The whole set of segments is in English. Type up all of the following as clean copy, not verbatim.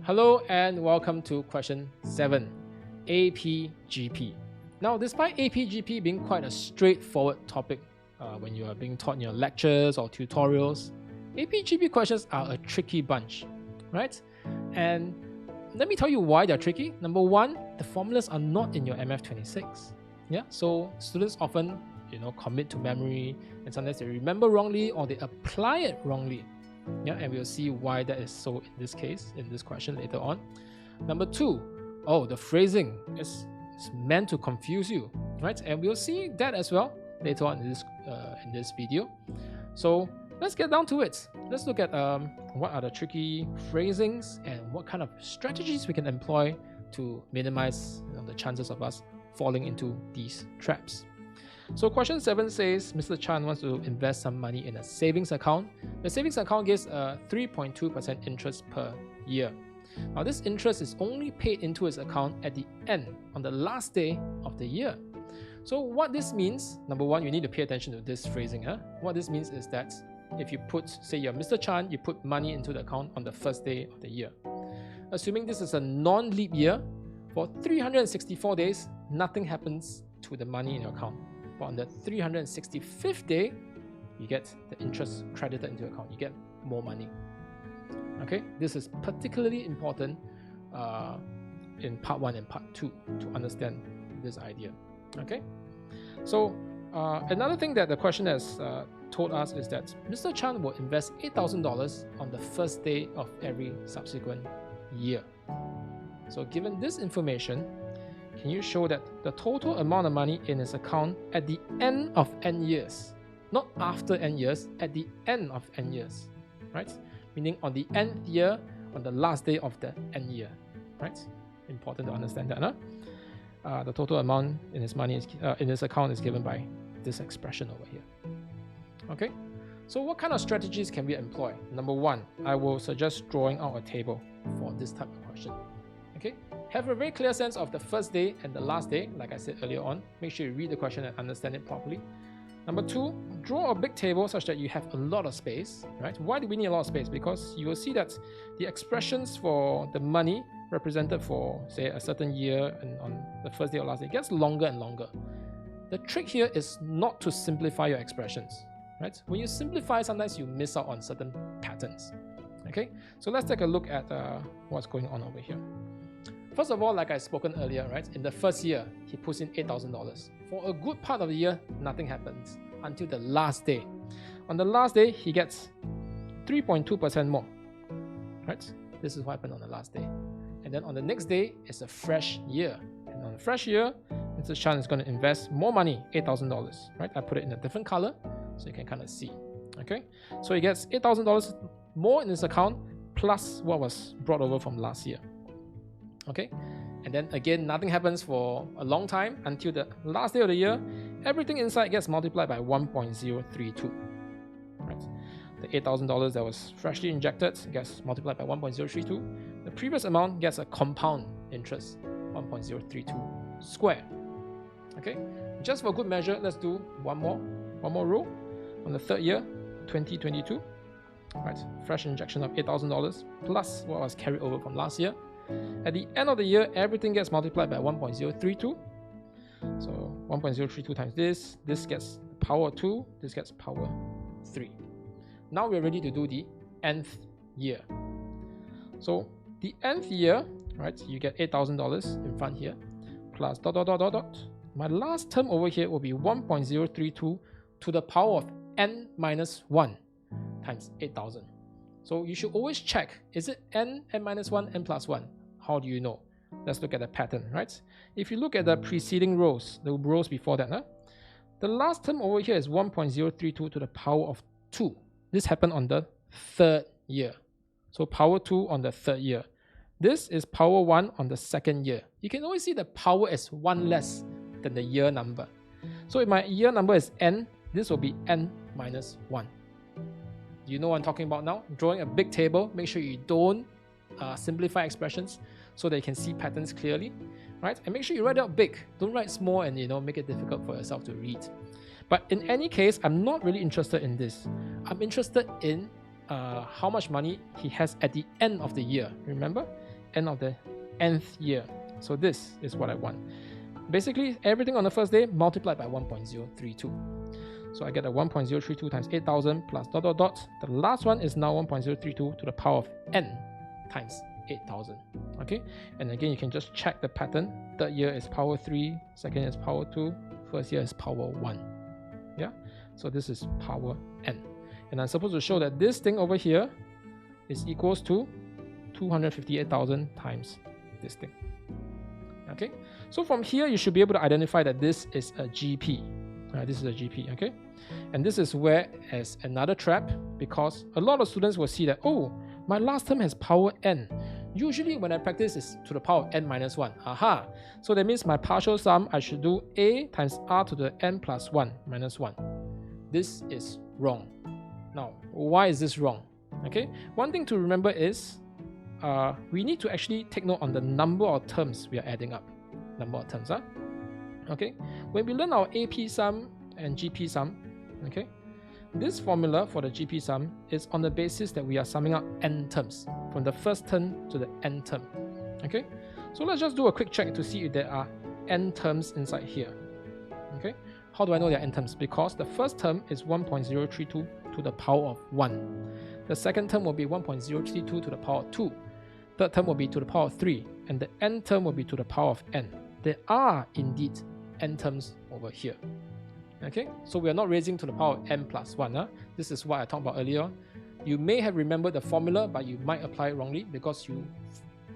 Hello and welcome to question 7, APGP. Now, despite APGP being quite a straightforward topic when you are being taught in your lectures or tutorials, APGP questions are a tricky bunch, right? And let me tell you why they're tricky. Number one, the formulas are not in your MF26. Yeah, so students often, commit to memory, and sometimes they remember wrongly or they apply it wrongly. Yeah, and we'll see why that is so in this case, in this question later on. Number two, the phrasing is meant to confuse you, right? And we'll see that as well later on in this video. So let's get down to it. Let's look at what are the tricky phrasings and what kind of strategies we can employ to minimize the chances of us falling into these traps. So question 7 says Mr. Chan wants to invest some money in a savings account. The savings account gives a 3.2% interest per year. Now this interest is only paid into his account at the end, on the last day of the year. So what this means, number one, you need to pay attention to this phrasing. What this means is that if you put, say you're Mr. Chan, you put money into the account on the first day of the year. Assuming this is a non-leap year, for 364 days, nothing happens to the money in your account. But on the 365th day, you get the interest credited into your account. You get more money. Okay, this is particularly important in part 1 and part 2 to understand this idea. Okay, so another thing that the question has told us is that Mr. Chan will invest $8,000 on the first day of every subsequent year. So given this information, can you show that the total amount of money in his account at the end of n years, not after n years, at the end of n years, right? Meaning on the nth year, on the last day of the n year, right? Important to understand that, huh? The total amount in his money in his account is given by this expression over here. Okay, so what kind of strategies can we employ? Number one, I will suggest drawing out a table for this type of question. Okay, have a very clear sense of the first day and the last day, like I said earlier on. Make sure you read the question and understand it properly. Number two, draw a big table such that you have a lot of space, right? Why do we need a lot of space? Because you will see that the expressions for the money represented for, say, a certain year and on the first day or last day gets longer and longer. The trick here is not to simplify your expressions, right? When you simplify, sometimes you miss out on certain patterns. Okay, so let's take a look at what's going on over here. First of all, like I spoken earlier, right? In the first year, he puts in $8,000. For a good part of the year, nothing happens until the last day. On the last day, he gets 3.2% more, right? This is what happened on the last day. And then on the next day, it's a fresh year. And on a fresh year, Mr. Chan is going to invest more money, $8,000, right? I put it in a different color so you can kind of see, okay? So he gets $8,000 more in his account plus what was brought over from last year. Okay, and then again, nothing happens for a long time until the last day of the year. Everything inside gets multiplied by 1.032. Right, the $8,000 that was freshly injected gets multiplied by 1.032. The previous amount gets a compound interest, 1.032 square. Okay, just for good measure, let's do one more row. On the third year, 2022. Right, fresh injection of $8,000 plus what was carried over from last year. At the end of the year, everything gets multiplied by 1.032. So 1.032 times this gets power 2, this gets power 3. Now we're ready to do the nth year. So the nth year, right, you get $8,000 in front here, plus ... My last term over here will be 1.032 to the power of n minus 1 times 8,000. So you should always check, is it n minus 1, n plus 1? How do you know? Let's look at the pattern, right? If you look at the preceding rows, the rows before that, the last term over here is 1.032 to the power of 2. This happened on the third year. So power 2 on the third year. This is power 1 on the second year. You can always see the power is 1 less than the year number. So if my year number is n, this will be n minus 1. Do you know what I'm talking about now? Drawing a big table, make sure you don't simplify expressions so that you can see patterns clearly, right? And make sure you write out big. Don't write small and make it difficult for yourself to read. But in any case, I'm not really interested in this. I'm interested in how much money he has at the end of the year. Remember, end of the nth year. So this is what I want. Basically, everything on the first day multiplied by 1.032. So I get a 1.032 times 8,000 plus dot dot dot. The last one is now 1.032 to the power of n times 8,000. Okay, and again you can just check the pattern. Third year is power 3, second year is power 2, first year is power 1. Yeah, so this is power n. And I'm supposed to show that this thing over here is equals to 258,000 times this thing. Okay, so from here you should be able to identify that this is a GP. This is a GP, okay? And this is where as another trap, because a lot of students will see that, oh, my last term has power n. Usually when I practice it's to the power of n minus 1. Aha! So that means my partial sum, I should do a times r to the n plus 1 minus 1. This is wrong. Now, why is this wrong? Okay, one thing to remember is we need to actually take note on the number of terms we are adding up. Number of terms, okay? When we learn our AP sum and GP sum, okay, this formula for the GP sum is on the basis that we are summing up n terms, from the first term to the n term. Okay, so let's just do a quick check to see if there are n terms inside here. Okay, how do I know there are n terms? Because the first term is 1.032 to the power of 1. The second term will be 1.032 to the power of 2. Third term will be to the power of 3. And the n term will be to the power of n. There are indeed n terms over here. Okay, so we are not raising to the power of n plus 1. This is what I talked about earlier. You may have remembered the formula, but you might apply it wrongly because you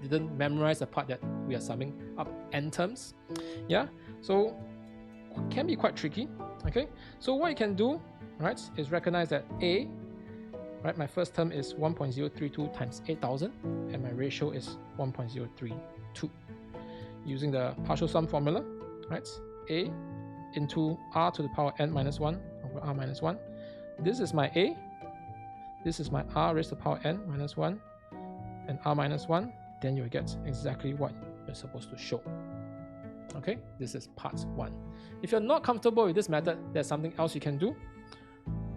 didn't memorize the part that we are summing up n terms. Yeah, so it can be quite tricky. Okay, so what you can do, right, is recognize that a, right, my first term is 1.032 times 8,000, and my ratio is 1.032. Using the partial sum formula, right, a into r to the power n minus 1 over r minus 1. This is my a, this is my r raised to the power n minus 1, and r minus 1. Then you'll get exactly what you're supposed to show. Okay, this is part 1. If you're not comfortable with this method, there's something else you can do.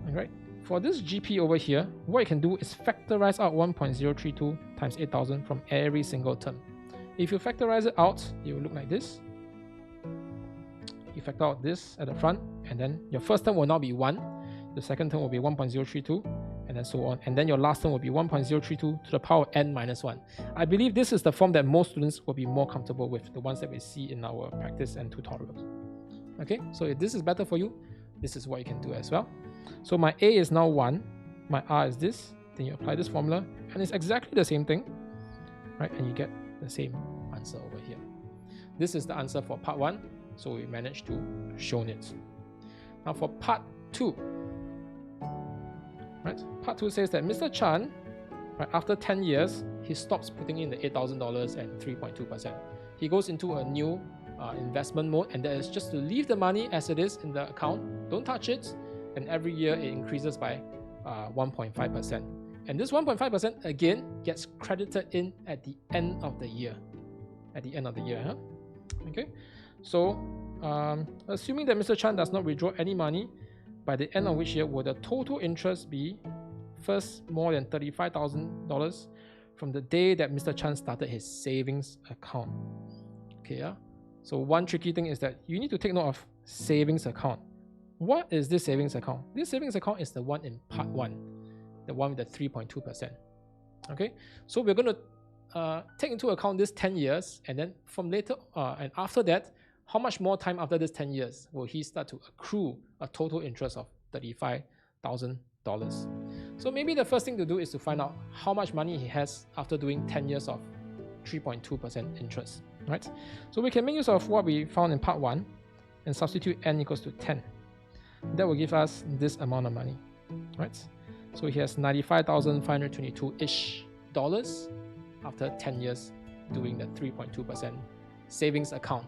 Alright, for this GP over here, what you can do is factorize out 1.032 times 8,000 from every single term. If you factorize it out, it will look like this. You factor out this at the front, and then your first term will now be 1, the second term will be 1.032, and then so on, and then your last term will be 1.032 to the power of n minus 1. I believe this is the form that most students will be more comfortable with, the ones that we see in our practice and tutorials. Okay, so if this is better for you, this is what you can do as well. So my a is now 1, my r is this, then you apply this formula, and it's exactly the same thing, right? And you get the same answer over here. This is the answer for part 1, so we managed to show it. Now for part 2, right? Part 2 says that Mr. Chan, right, after 10 years, he stops putting in the $8,000 and 3.2%. He goes into a new investment mode, and that is just to leave the money as it is in the account, don't touch it, and every year it increases by 1.5%. And this 1.5% again gets credited in at the end of the year. At the end of the year, huh? Okay. So, assuming that Mr. Chan does not withdraw any money, by the end of which year will the total interest be first more than $35,000 from the day that Mr. Chan started his savings account. Okay, yeah. So one tricky thing is that you need to take note of savings account. What is this savings account? This savings account is the one in part 1, the one with the 3.2%. Okay, so we're going to take into account this 10 years, and then from later and after that, how much more time after this 10 years will he start to accrue a total interest of $35,000? So maybe the first thing to do is to find out how much money he has after doing 10 years of 3.2% interest, right? So we can make use of what we found in part 1 and substitute n equals to 10. That will give us this amount of money, right? So he has $95,522-ish after 10 years doing the 3.2% savings account.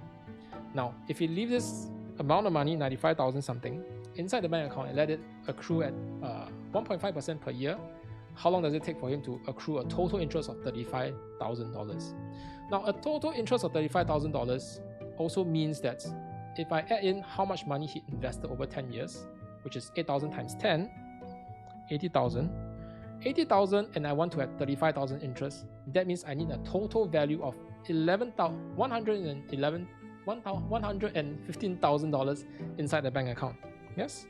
Now, if you leave this amount of money, 95,000 something, inside the bank account and let it accrue at 1.5% per year, how long does it take for him to accrue a total interest of $35,000? Now, a total interest of $35,000 also means that if I add in how much money he invested over 10 years, which is 8,000 times 10, 80,000. 80,000 and I want to have 35,000 interest, that means I need a total value of $115,000 inside the bank account. Yes?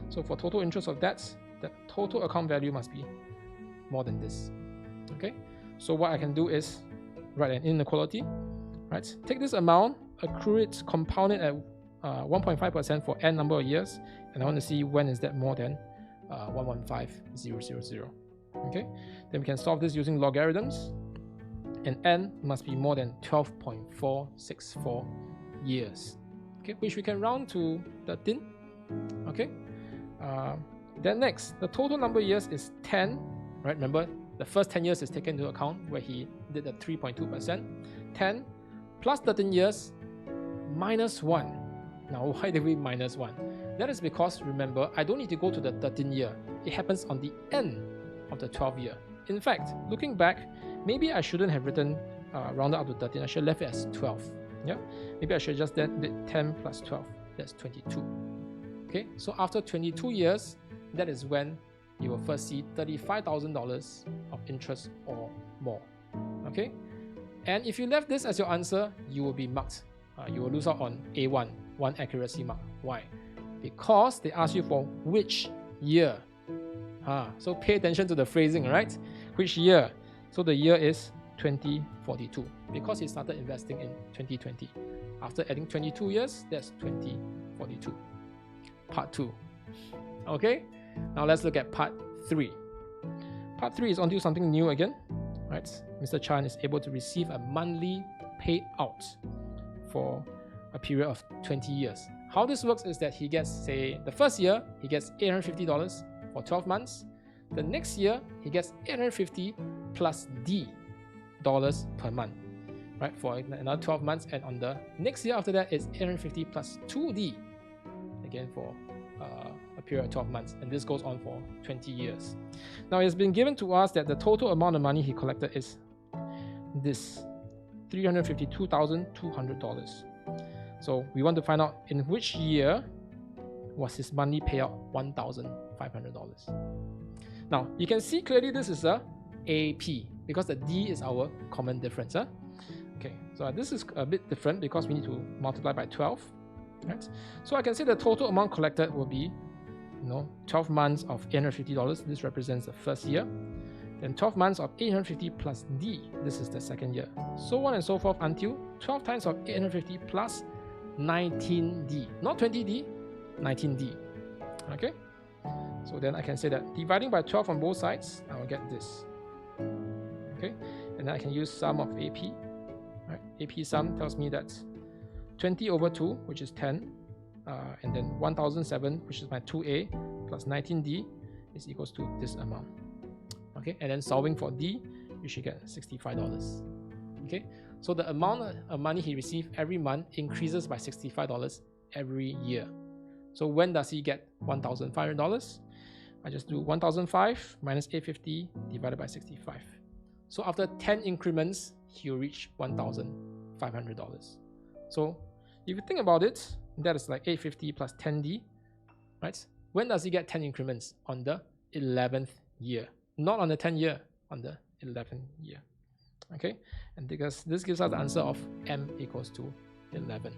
So for total interest of that, the total account value must be more than this. Okay? So what I can do is write an inequality, right? Take this amount, accrue it, compound it at 1.5% for n number of years, and I want to see when is that more than 115,000. Okay, then we can solve this using logarithms, and n must be more than 12.464 years. Okay, which we can round to 13. Okay, then next, the total number of years is 10. Right, remember the first 10 years is taken into account where he did the 3.2%. 10 plus 13 years minus 1. Now, why did we minus 1? That is because, remember, I don't need to go to the 13th year. It happens on the end of the 12th year. In fact, looking back, maybe I shouldn't have written rounded up to 13. I should have left it as 12. Yeah, maybe I should just did 10 plus 12. That's 22. Okay, so after 22 years, that is when you will first see $35,000 of interest or more. Okay, and if you left this as your answer, you will be marked. You will lose out on A1, 1 accuracy mark. Why? Because they ask you for which year. So pay attention to the phrasing, right? Which year? So the year is 2042 because he started investing in 2020. After adding 22 years, that's 2042. Part 2. Okay, now let's look at part 3. Part 3 is onto something new again, right? Mr. Chan is able to receive a monthly payout for a period of 20 years. How this works is that he gets, say, the first year, he gets $850 for 12 months. The next year, he gets $850 plus D dollars per month, right? For another 12 months. And on the next year after that, it's $850 plus 2D, again for a period of 12 months. And this goes on for 20 years. Now, it's been given to us that the total amount of money he collected is this, $352,200. So we want to find out in which year was his monthly payout $1,500. Now you can see clearly this is a AP because the D is our common difference. Okay, so this is a bit different because we need to multiply by 12. Right? So I can say the total amount collected will be 12 months of $850. This represents the first year. Then 12 months of 850 plus D, this is the second year. So on and so forth until 12 times of 850 plus 19D. Not 20D, 19D. Okay? So then I can say that dividing by 12 on both sides, I will get this. Okay? And then I can use sum of AP. Right? AP sum tells me that 20 over 2, which is 10, and then 1007, which is my 2A, plus 19D is equals to this amount. Okay, and then solving for D, you should get $65. Okay, so the amount of money he received every month increases by $65 every year. So when does he get $1,500? I just do 1,005 minus 850 divided by 65. So after 10 increments, he'll reach $1,500. So if you think about it, that is like 850 plus 10D, right? When does he get 10 increments? On the 11th year. Not on the 10th year, on the 11th year. Okay, and because this gives us the answer of M equals to 11.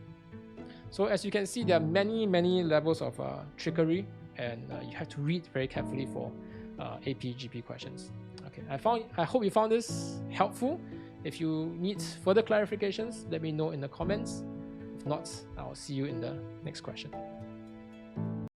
So as you can see, there are many levels of trickery, and you have to read very carefully for AP GP questions. Okay, I hope you found this helpful. If you need further clarifications, let me know in the comments. If not, I'll see you in the next question.